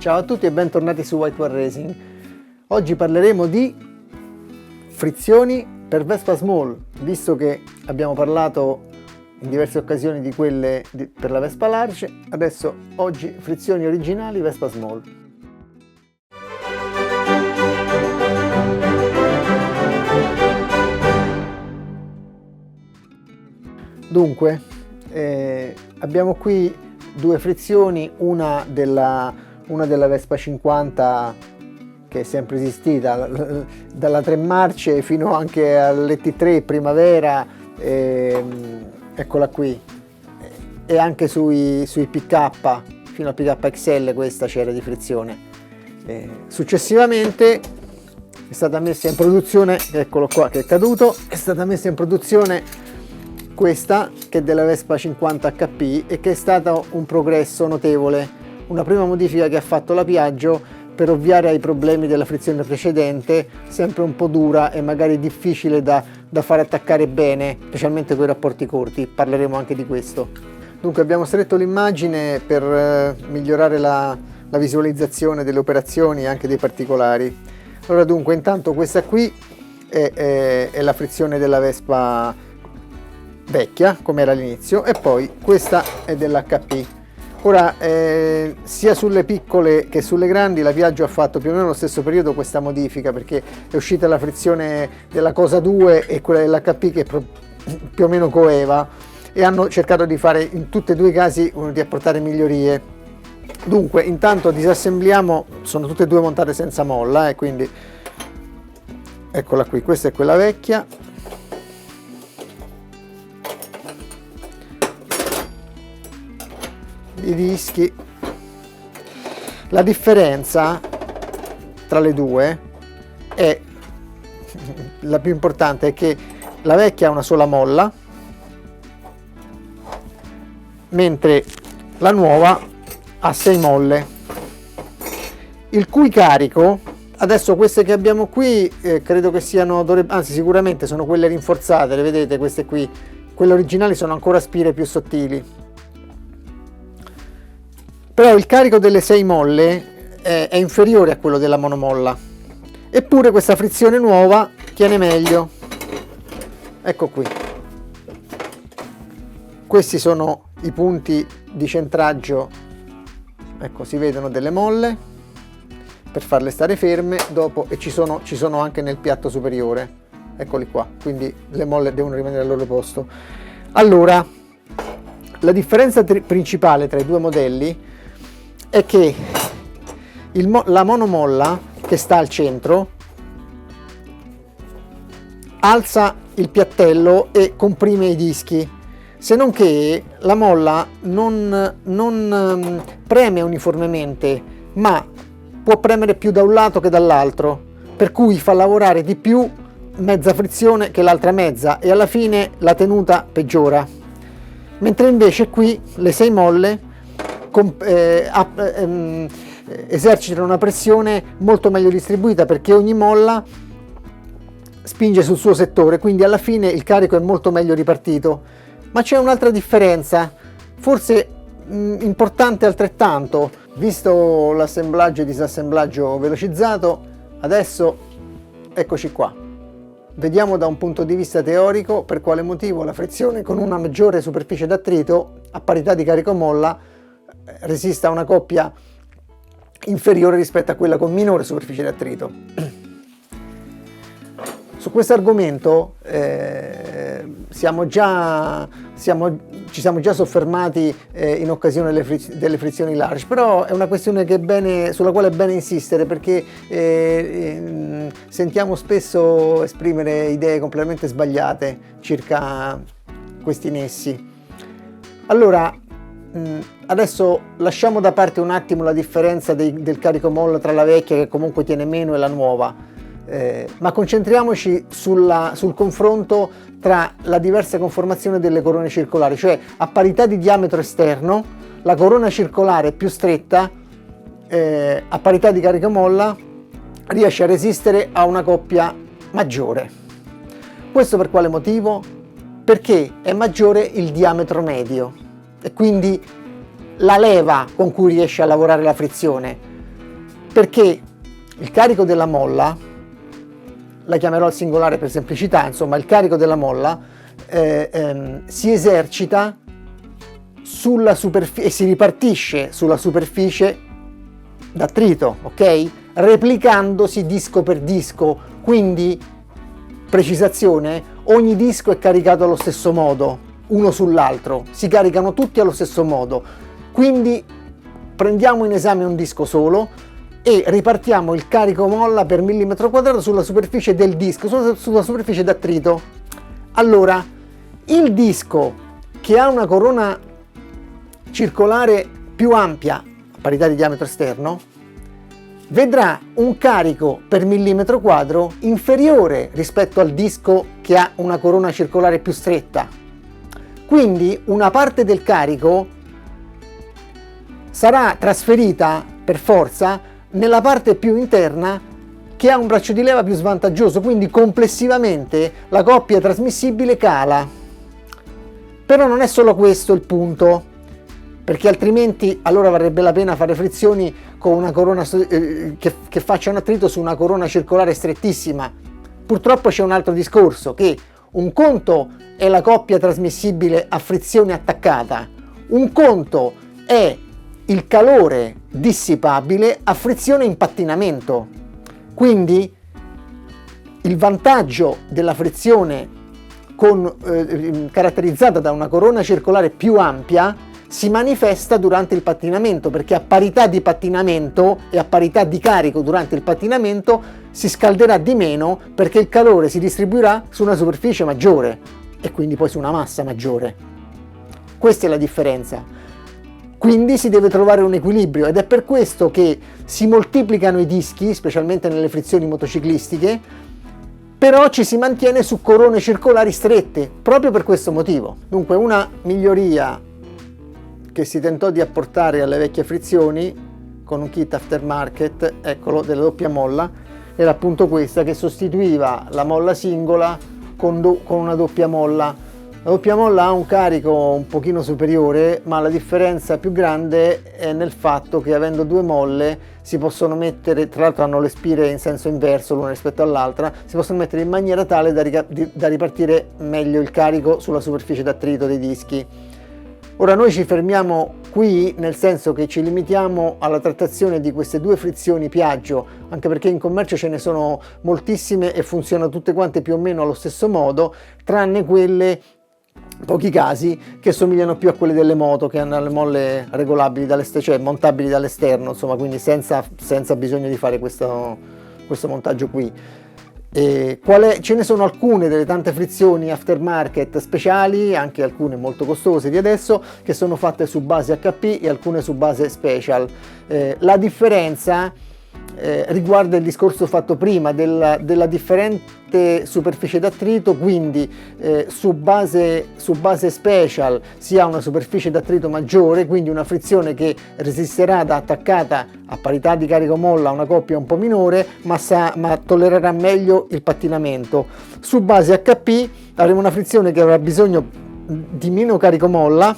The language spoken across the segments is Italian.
Ciao a tutti e bentornati su White War Racing. Oggi parleremo di frizioni per Vespa Small, visto che abbiamo parlato in diverse occasioni di quelle per la Vespa Large. Adesso oggi frizioni originali Vespa Small. Dunque, abbiamo qui due frizioni, una della Vespa 50 che è sempre esistita, dalla 3 marce fino anche all'ET3 Primavera, eccola qui, e anche sui PK, fino al PK XL questa c'era di frizione. Successivamente è stata messa in produzione, eccolo qua che è caduto, è stata messa in produzione questa che è della Vespa 50 HP e che è stato un progresso notevole, una prima modifica che ha fatto la Piaggio per ovviare ai problemi della frizione precedente, sempre un po' dura e magari difficile da far attaccare bene, specialmente con i rapporti corti. Parleremo anche di questo. Dunque abbiamo stretto l'immagine per migliorare la visualizzazione delle operazioni e anche dei particolari. Allora dunque, intanto questa qui è la frizione della Vespa vecchia come era all'inizio, e poi questa è dell'HP. Ora sia sulle piccole che sulle grandi la Piaggio ha fatto più o meno nello stesso periodo questa modifica, perché è uscita la frizione della Cosa 2 e quella dell'HP che più o meno coeva, e hanno cercato di fare in tutti e due i casi di apportare migliorie. Dunque intanto disassembliamo, sono tutte e due montate senza molla, quindi eccola qui, questa è quella vecchia. I dischi, la differenza tra le due è, la più importante, è che la vecchia ha una sola molla, mentre la nuova ha 6 molle, il cui carico, adesso queste che abbiamo qui credo che siano, anzi sicuramente sono quelle rinforzate, le vedete queste qui, quelle originali sono ancora spire più sottili. Però il carico delle 6 molle è inferiore a quello della monomolla, eppure questa frizione nuova tiene meglio. Ecco qui, questi sono i punti di centraggio, ecco, si vedono delle molle per farle stare ferme dopo, e ci sono anche nel piatto superiore, eccoli qua, quindi le molle devono rimanere al loro posto. Allora, la differenza principale tra i due modelli è che la monomolla che sta al centro alza il piattello e comprime i dischi, se non che la molla non preme uniformemente, ma può premere più da un lato che dall'altro, per cui fa lavorare di più mezza frizione che l'altra mezza, e alla fine la tenuta peggiora. Mentre invece qui le 6 molle esercitano una pressione molto meglio distribuita, perché ogni molla spinge sul suo settore, quindi alla fine il carico è molto meglio ripartito. Ma c'è un'altra differenza, forse importante altrettanto, visto l'assemblaggio e disassemblaggio velocizzato. Adesso eccoci qua, vediamo da un punto di vista teorico per quale motivo la frizione con una maggiore superficie d'attrito a parità di carico molla resista a una coppia inferiore rispetto a quella con minore superficie di attrito. Su questo argomento ci siamo già soffermati in occasione delle frizioni large, però è una questione sulla quale è bene insistere, perché sentiamo spesso esprimere idee completamente sbagliate circa questi nessi. Allora, adesso lasciamo da parte un attimo la differenza del carico molla tra la vecchia, che comunque tiene meno, e la nuova, ma concentriamoci sul confronto tra la diversa conformazione delle corone circolari, cioè a parità di diametro esterno la corona circolare più stretta a parità di carico molla riesce a resistere a una coppia maggiore. Questo per quale motivo? Perché è maggiore il diametro medio e quindi la leva con cui riesce a lavorare la frizione. perché il carico della molla, la chiamerò al singolare per semplicità, insomma il carico della molla si esercita sulla superficie e si ripartisce sulla superficie d'attrito, ok? Replicandosi disco per disco, quindi precisazione, ogni disco è caricato allo stesso modo, uno sull'altro, si caricano tutti allo stesso modo, quindi prendiamo in esame un disco solo e ripartiamo il carico molla per millimetro quadrato sulla superficie del disco, sulla superficie d'attrito. Allora, il disco che ha una corona circolare più ampia, a parità di diametro esterno, vedrà un carico per millimetro quadro inferiore rispetto al disco che ha una corona circolare più stretta. Quindi una parte del carico sarà trasferita per forza nella parte più interna che ha un braccio di leva più svantaggioso, quindi complessivamente la coppia trasmissibile cala. Però non è solo questo il punto, perché altrimenti allora varrebbe la pena fare frizioni con una corona che facciano attrito su una corona circolare strettissima. Purtroppo c'è un altro discorso, che un conto è la coppia trasmissibile a frizione attaccata, un conto è il calore dissipabile a frizione in pattinamento. Quindi il vantaggio della frizione caratterizzata da una corona circolare più ampia si manifesta durante il pattinamento, perché a parità di pattinamento e a parità di carico durante il pattinamento si scalderà di meno, perché il calore si distribuirà su una superficie maggiore e quindi poi su una massa maggiore. Questa è la differenza. Quindi si deve trovare un equilibrio ed è per questo che si moltiplicano i dischi, specialmente nelle frizioni motociclistiche, però ci si mantiene su corone circolari strette, proprio per questo motivo. Dunque una miglioria che si tentò di apportare alle vecchie frizioni con un kit aftermarket, eccolo, della doppia molla, era appunto questa, che sostituiva la molla singola con una doppia molla. La doppia molla ha un carico un pochino superiore, ma la differenza più grande è nel fatto che avendo due molle si possono mettere, tra l'altro hanno le spire in senso inverso l'una rispetto all'altra, si possono mettere in maniera tale da ripartire meglio il carico sulla superficie d'attrito dei dischi. Ora noi ci fermiamo qui, nel senso che ci limitiamo alla trattazione di queste due frizioni Piaggio, anche perché in commercio ce ne sono moltissime e funzionano tutte quante più o meno allo stesso modo, tranne quelle, pochi casi, che somigliano più a quelle delle moto, che hanno le molle regolabili cioè montabili dall'esterno, insomma, quindi senza bisogno di fare questo montaggio qui. Ce ne sono alcune delle tante frizioni aftermarket speciali, anche alcune molto costose di adesso, che sono fatte su base HP e alcune su base special. La differenza riguarda il discorso fatto prima della differente superficie d'attrito, quindi su base special si ha una superficie d'attrito maggiore, quindi una frizione che resisterà da attaccata a parità di carico molla a una coppia un po' minore, ma tollererà meglio il pattinamento. Su base HP avremo una frizione che avrà bisogno di meno carico molla,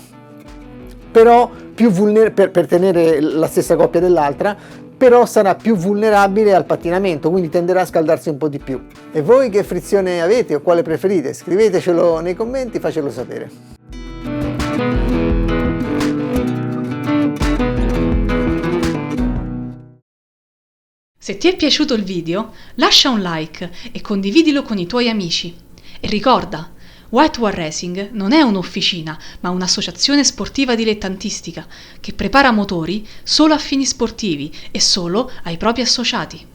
però più per tenere la stessa coppia dell'altra, però sarà più vulnerabile al pattinamento, quindi tenderà a scaldarsi un po' di più. E voi che frizione avete o quale preferite? Scrivetecelo nei commenti, facelo sapere. Se ti è piaciuto il video, lascia un like e condividilo con i tuoi amici. E ricorda, White War Racing non è un'officina, ma un'associazione sportiva dilettantistica che prepara motori solo a fini sportivi e solo ai propri associati.